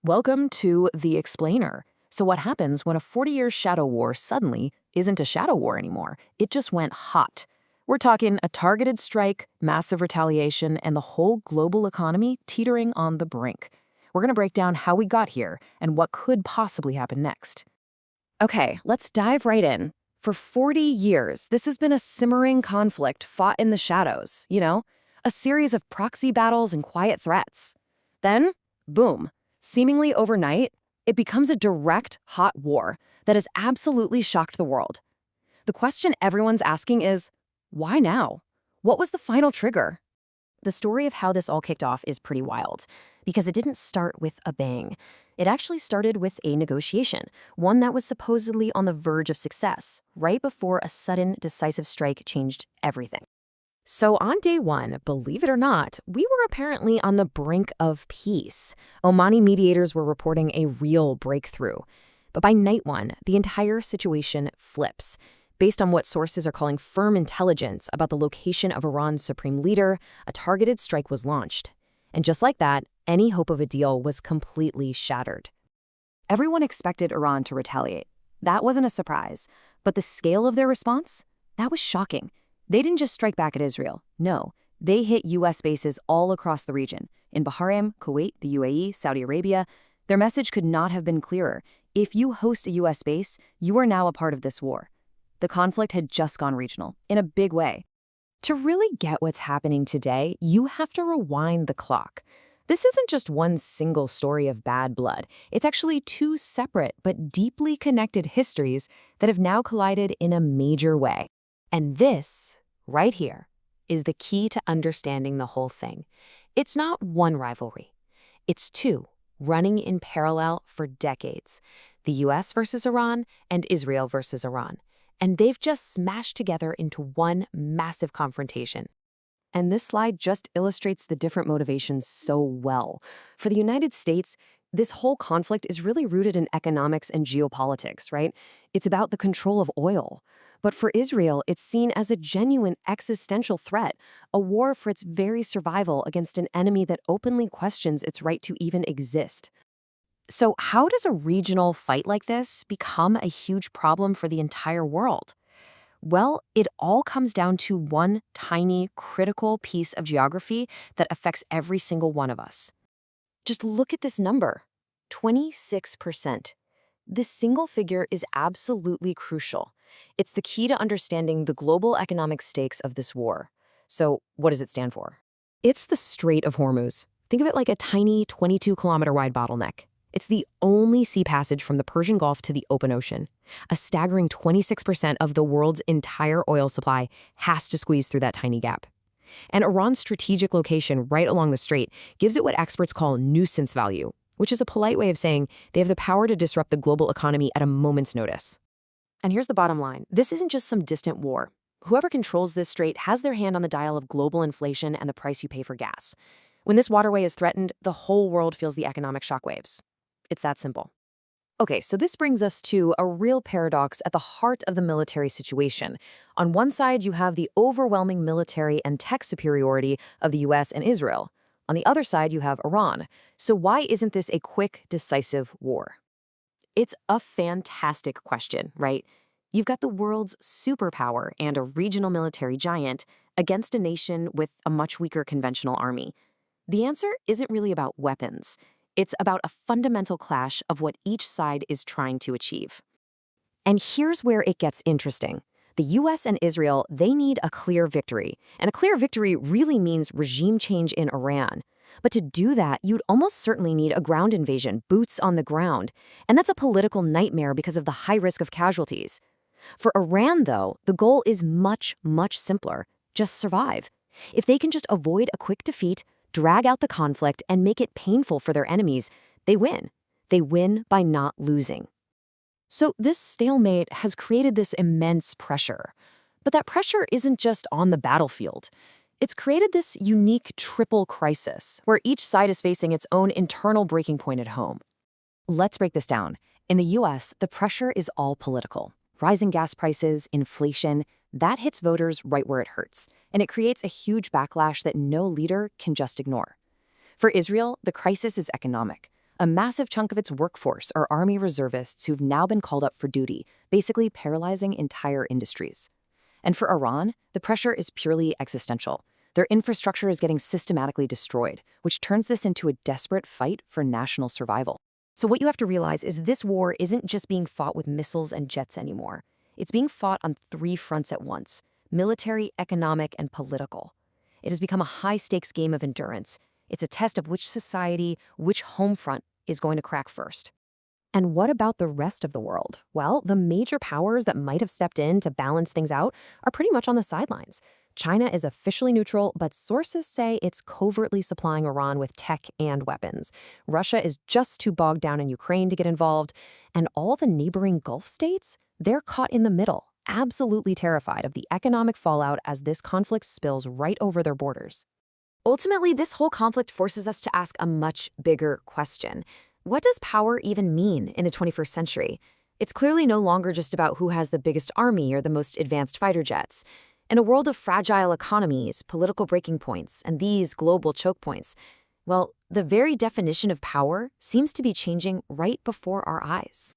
Welcome to The Explainer. So what happens when a 40-year shadow war suddenly isn't a shadow war anymore? It just went hot. We're talking a targeted strike, massive retaliation, and the whole global economy teetering on the brink. We're going to break down how we got here and what could possibly happen next. Okay, let's dive right in. For 40 years, this has been a simmering conflict fought in the shadows, a series of proxy battles and quiet threats. Then, boom, seemingly overnight, it becomes a direct, hot war that has absolutely shocked the world. The question everyone's asking is, why now? What was the final trigger? The story of how this all kicked off is pretty wild, because it didn't start with a bang. It actually started with a negotiation, one that was supposedly on the verge of success, right before a sudden, decisive strike changed everything. So on day one, believe it or not, we were apparently on the brink of peace. Omani mediators were reporting a real breakthrough. But by night one, the entire situation flips. Based on what sources are calling firm intelligence about the location of Iran's supreme leader, a targeted strike was launched. And just like that, any hope of a deal was completely shattered. Everyone expected Iran to retaliate. That wasn't a surprise. But the scale of their response? That was shocking. They didn't just strike back at Israel. No, they hit U.S. bases all across the region. In Bahrain, Kuwait, the UAE, Saudi Arabia. Their message could not have been clearer. If you host a U.S. base, you are now a part of this war. The conflict had just gone regional, in a big way. To really get what's happening today, you have to rewind the clock. This isn't just one single story of bad blood. It's actually two separate but deeply connected histories that have now collided in a major way. And this, right here, is the key to understanding the whole thing. It's not one rivalry. It's two, running in parallel for decades. The US versus Iran and Israel versus Iran. And they've just smashed together into one massive confrontation. And this slide just illustrates the different motivations so well. For the United States, this whole conflict is really rooted in economics and geopolitics, right? It's about the control of oil. But for Israel, it's seen as a genuine existential threat, a war for its very survival against an enemy that openly questions its right to even exist. So how does a regional fight like this become a huge problem for the entire world? Well, it all comes down to one tiny, critical piece of geography that affects every single one of us. Just look at this number, 26%. This single figure is absolutely crucial. It's the key to understanding the global economic stakes of this war. So what does it stand for? It's the Strait of Hormuz. Think of it like a tiny 22-kilometer wide bottleneck. It's the only sea passage from the Persian Gulf to the open ocean. A staggering 26% of the world's entire oil supply has to squeeze through that tiny gap. And Iran's strategic location right along the strait gives it what experts call nuisance value, which is a polite way of saying they have the power to disrupt the global economy at a moment's notice. And here's the bottom line. This isn't just some distant war. Whoever controls this strait has their hand on the dial of global inflation and the price you pay for gas. When this waterway is threatened, the whole world feels the economic shockwaves. It's that simple. Okay, so this brings us to a real paradox at the heart of the military situation. On one side, you have the overwhelming military and tech superiority of the US and Israel. On the other side, you have Iran. So why isn't this a quick, decisive war? It's a fantastic question, right? You've got the world's superpower and a regional military giant against a nation with a much weaker conventional army. The answer isn't really about weapons. It's about a fundamental clash of what each side is trying to achieve. And here's where it gets interesting. The US and Israel, they need a clear victory. And a clear victory really means regime change in Iran. But to do that, you'd almost certainly need a ground invasion, boots on the ground. And that's a political nightmare because of the high risk of casualties. For Iran, though, the goal is much, much simpler. Just survive. If they can just avoid a quick defeat, drag out the conflict, and make it painful for their enemies, they win. They win by not losing. So this stalemate has created this immense pressure. But that pressure isn't just on the battlefield. It's created this unique triple crisis, where each side is facing its own internal breaking point at home. Let's break this down. In the US, the pressure is all political. Rising gas prices, inflation, that hits voters right where it hurts, and it creates a huge backlash that no leader can just ignore. For Israel, the crisis is economic. A massive chunk of its workforce are army reservists who've now been called up for duty, basically paralyzing entire industries. And for Iran, the pressure is purely existential. Their infrastructure is getting systematically destroyed, which turns this into a desperate fight for national survival. So what you have to realize is this war isn't just being fought with missiles and jets anymore. It's being fought on 3 fronts at once: military, economic, and political. It has become a high-stakes game of endurance. It's a test of which society, which home front, is going to crack first. And what about the rest of the world? Well, the major powers that might have stepped in to balance things out are pretty much on the sidelines. China is officially neutral, but sources say it's covertly supplying Iran with tech and weapons. Russia is just too bogged down in Ukraine to get involved. And all the neighboring Gulf states, they're caught in the middle, absolutely terrified of the economic fallout as this conflict spills right over their borders. Ultimately, this whole conflict forces us to ask a much bigger question. What does power even mean in the 21st century? It's clearly no longer just about who has the biggest army or the most advanced fighter jets. In a world of fragile economies, political breaking points, and these global choke points, well, the very definition of power seems to be changing right before our eyes.